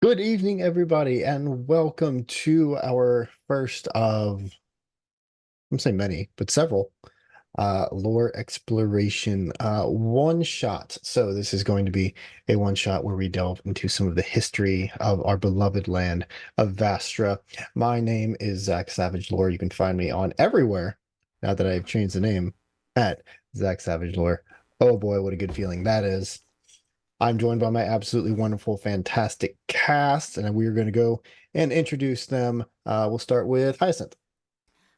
Good evening, everybody, and welcome to our first of, I'm saying many, but several, lore exploration one shot. So this is going to be a one shot where we delve into some of the history of our beloved land of Vastra. My name is Zach Savage Lore. You can find me on everywhere, now that I've changed the name, at Zach Savage Lore. Oh boy, what a good feeling that is. I'm joined by my absolutely wonderful, fantastic cast, and we are going to go and introduce them. We'll start with Hyacinth.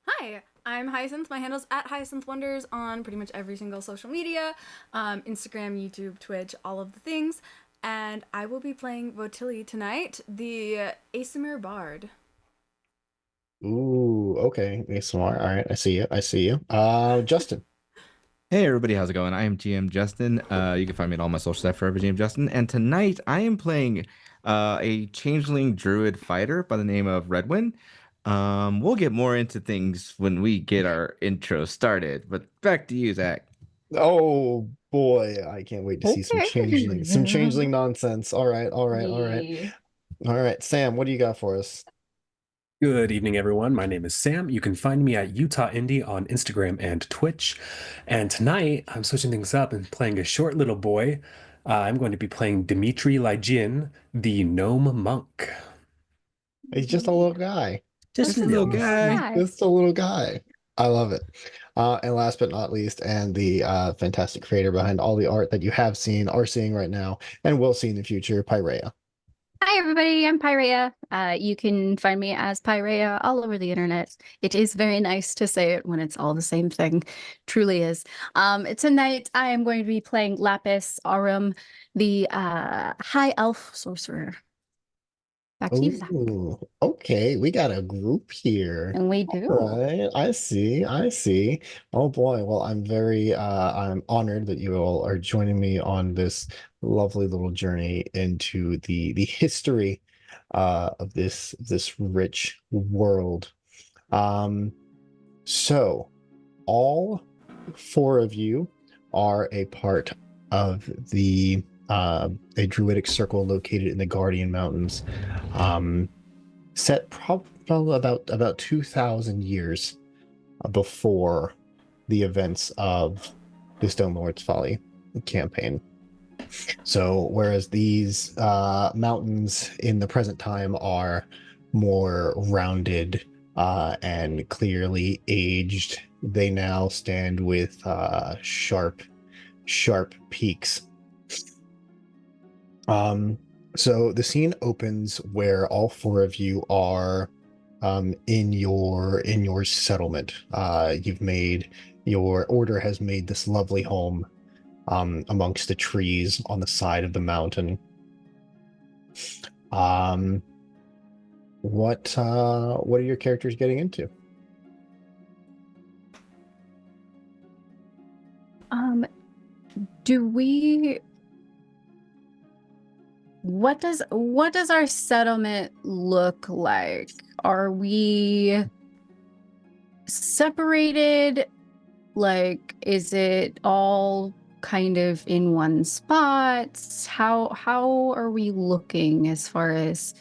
Hi, I'm Hyacinth. My handle's at Hyacinth Wonders on pretty much every single social media, Instagram, YouTube, Twitch, all of the things. And I will be playing Votili tonight, the Asimir Bard. Ooh, okay. ASMR. All right, I see you. I see you. Justin. Hey everybody, how's it going? I am GM Justin. You can find me on all my social stuff forever GM Justin. And tonight I am playing a changeling druid fighter by the name of Redwin. We'll get more into things when we get our intro started. But back to you, Zach. Oh boy, I can't wait to see Okay. some changeling nonsense. All right, all right, all right, Yeah. all right. Sam, what do you got for us? Good evening, everyone. My name is Sam. You can find me at Utah Indie on Instagram and Twitch. And tonight, I'm switching things up and playing a short little boy. I'm going to be playing Dmitri Lygin, the gnome monk. He's just a little guy. Just Just a a little little guy. guy. Just a little guy. I love it. And last but not least, and the fantastic creator behind all the art that you have seen, are seeing right now, and will see in the future, Pyrea. Hi, everybody. I'm Pyrea. You can find me as Pyrea all over the internet. It is very nice to say it when it's all the same thing. Truly is. Tonight, I am going to be playing Lapis Aurum, the High Elf Sorcerer. Back to you, Zach. Oh, okay. We got a group here. And we All do. right. I see. I see. Oh boy. Well, I'm honored that you all are joining me on this lovely little journey into the history of this rich world. Um, so all four of you are a part of the a druidic circle located in the Guardian Mountains, set probably about 2,000 years before the events of the Stone Lord's Folly campaign. So, whereas these mountains in the present time are more rounded and clearly aged, they now stand with sharp peaks. So the scene opens where all four of you are in your settlement. Your order has made this lovely home amongst the trees on the side of the mountain. Um, what are your characters getting into? Um, do we what does our settlement look like? Are we separated? Like, is it all kind of in one spot? How are we looking as far as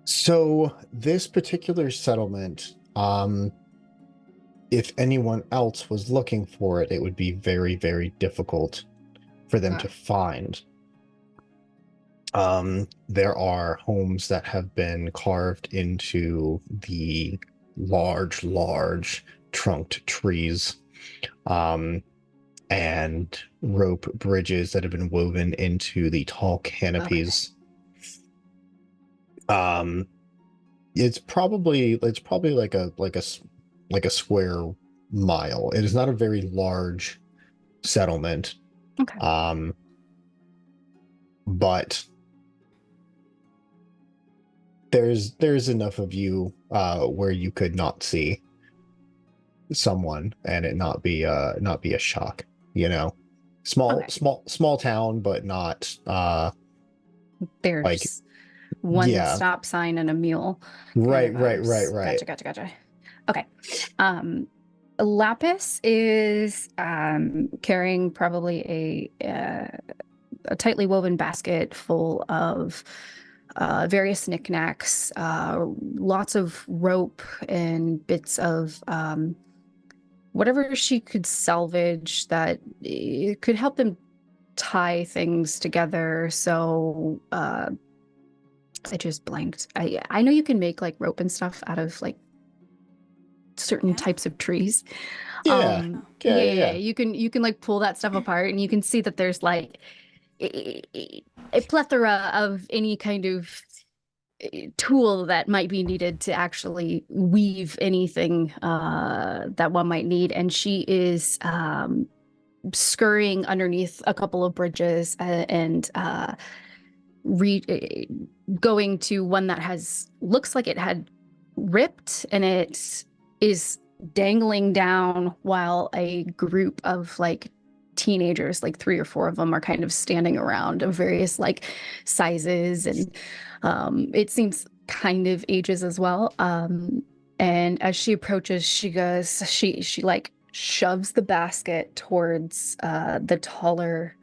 So this particular settlement, if anyone else was looking for it, it would be very, very difficult for them to find. There are homes that have been carved into the large trunked trees, and rope bridges that have been woven into the tall canopies. Um, it's probably like a square mile. It is not a very large settlement. okay. But there's enough of you where you could not see someone and it not be a shock, you know. Small Okay. small town, but not like, There's one yeah, stop sign and a mule kind right, of right, right, vibes. right. Gotcha. Okay. Lapis is carrying probably a tightly woven basket full of various knickknacks, lots of rope and bits of whatever she could salvage that could help them tie things together. So I just blanked. I know you can make like rope and stuff out of like certain Yeah. types of trees. Yeah. Yeah. You can like pull that stuff apart, and you can see that there's like a plethora of any kind of tool that might be needed to actually weave anything that one might need. And she is scurrying underneath a couple of bridges and going to one that looks like it had ripped, and it is dangling down while a group of like teenagers, like 3 or 4 of them, are kind of standing around of various like sizes, and it seems kind of ages as well. And as she approaches, she like shoves the basket towards the taller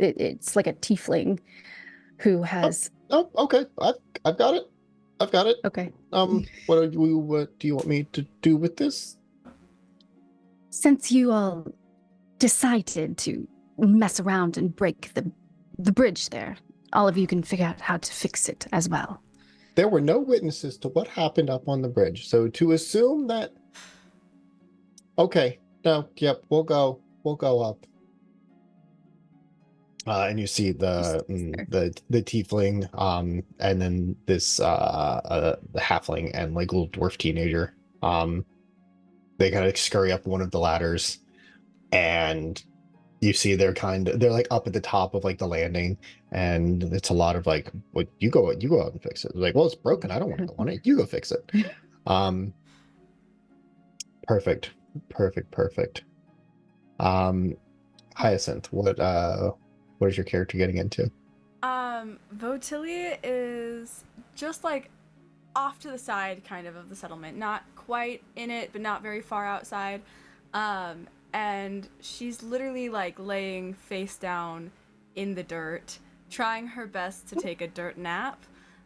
it's like a tiefling who has Oh, okay. I've got it. I've got it. okay. What do you want me to do with this? Since you all decided to mess around and break the bridge there, all of you can figure out how to fix it as well. There were no witnesses to what happened up on the bridge, so to assume that. Okay. No. Yep. We'll go up. And you see the tiefling, and then this the halfling and like little dwarf teenager. They kind of scurry up one of the ladders, and you see they're like up at the top of like the landing, and it's a lot of like, "What, you go out and fix it." Like, well, it's broken. I don't want to go on it. You go fix it. Perfect. Hyacinth, what is your character getting into? Votilia is just like off to the side kind of the settlement, not quite in it, but not very far outside. And she's literally like laying face down in the dirt, trying her best to take a dirt nap,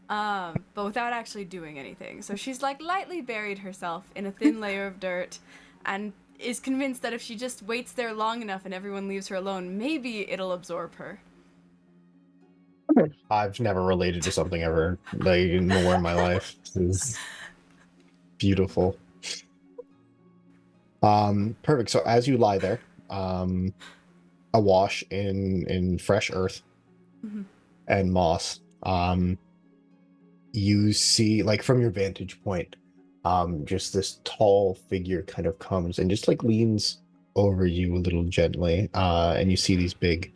but without actually doing anything. So she's like lightly buried herself in a thin layer of dirt, and is convinced that if she just waits there long enough and everyone leaves her alone, maybe it'll absorb her. I've never related to something ever like more in my life. This is beautiful. Perfect. So as you lie there, awash in fresh earth and moss, you see, like, from your vantage point, just this tall figure kind of comes and just like leans over you a little gently, and you see these big,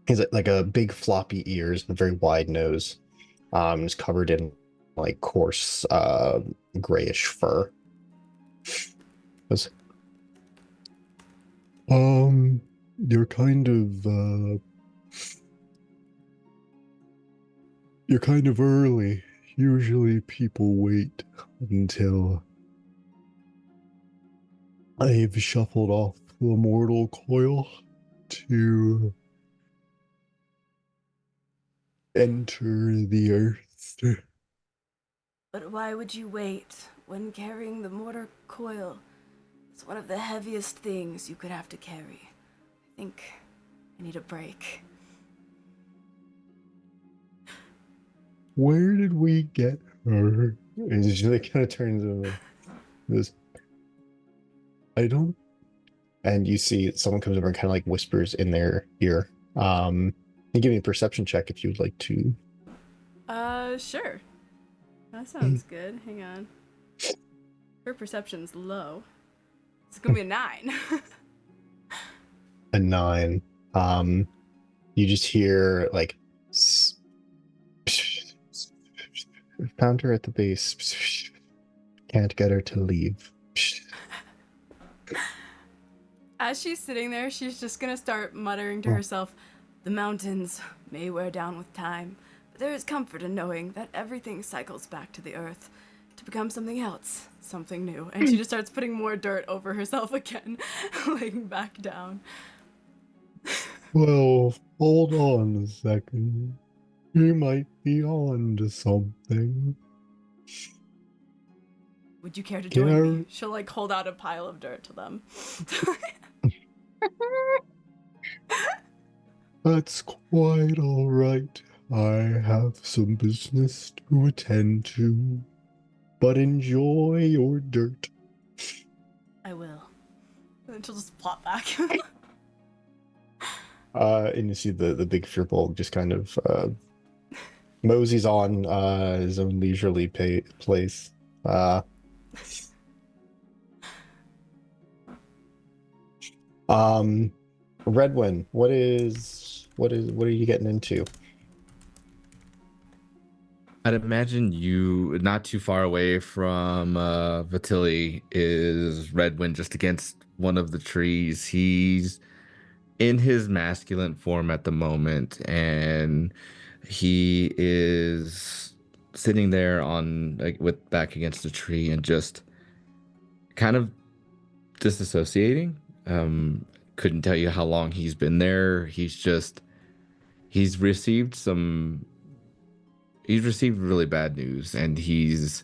he's like a big floppy ears and a very wide nose, is covered in like coarse grayish fur. You're kind of early. Usually people wait until I've shuffled off the mortal coil to enter the earth. But why would you wait when carrying the mortar coil? It's one of the heaviest things you could have to carry. I think I need a break. Where did we get her? And she like kind of turns over this. I don't. And you see someone comes over and kind of like whispers in their ear. And give me a perception check if you'd like to. Sure. That sounds good. Hang on. Her perception's low. It's gonna be a 9. A 9. You just hear like found her at the base. Can't get her to leave. As she's sitting there, she's just gonna start muttering to herself, "The mountains may wear down with time, but there is comfort in knowing that everything cycles back to the earth to become something else, something new." And she just starts putting more dirt over herself again, laying back down. Well, hold on a second. You might be on to something. Would you care to join me? Care? She'll like hold out a pile of dirt to them. That's quite all right. I have some business to attend to, but enjoy your dirt. I will. And she'll just plop back. And you see the big Firbolg just kind of moseys on his own leisurely place. Um, Redwin, what are you getting into? I'd imagine you not too far away from Vitili is Redwind just against one of the trees. He's in his masculine form at the moment, and he is sitting there on like with back against the tree and just kind of disassociating. Um, couldn't tell you how long he's been there. He's received some he's received really bad news, and he's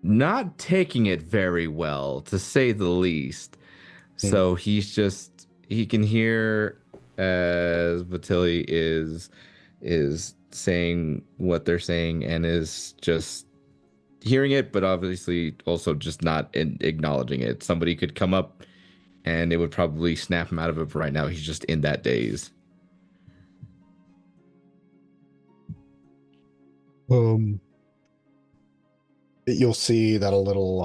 not taking it very well, to say the least. Hmm. So he can hear as Vitili is saying what they're saying and is just hearing it, but obviously also just not acknowledging it. Somebody could come up and it would probably snap him out of it. But right now, he's just in that daze. Um, you'll see that a little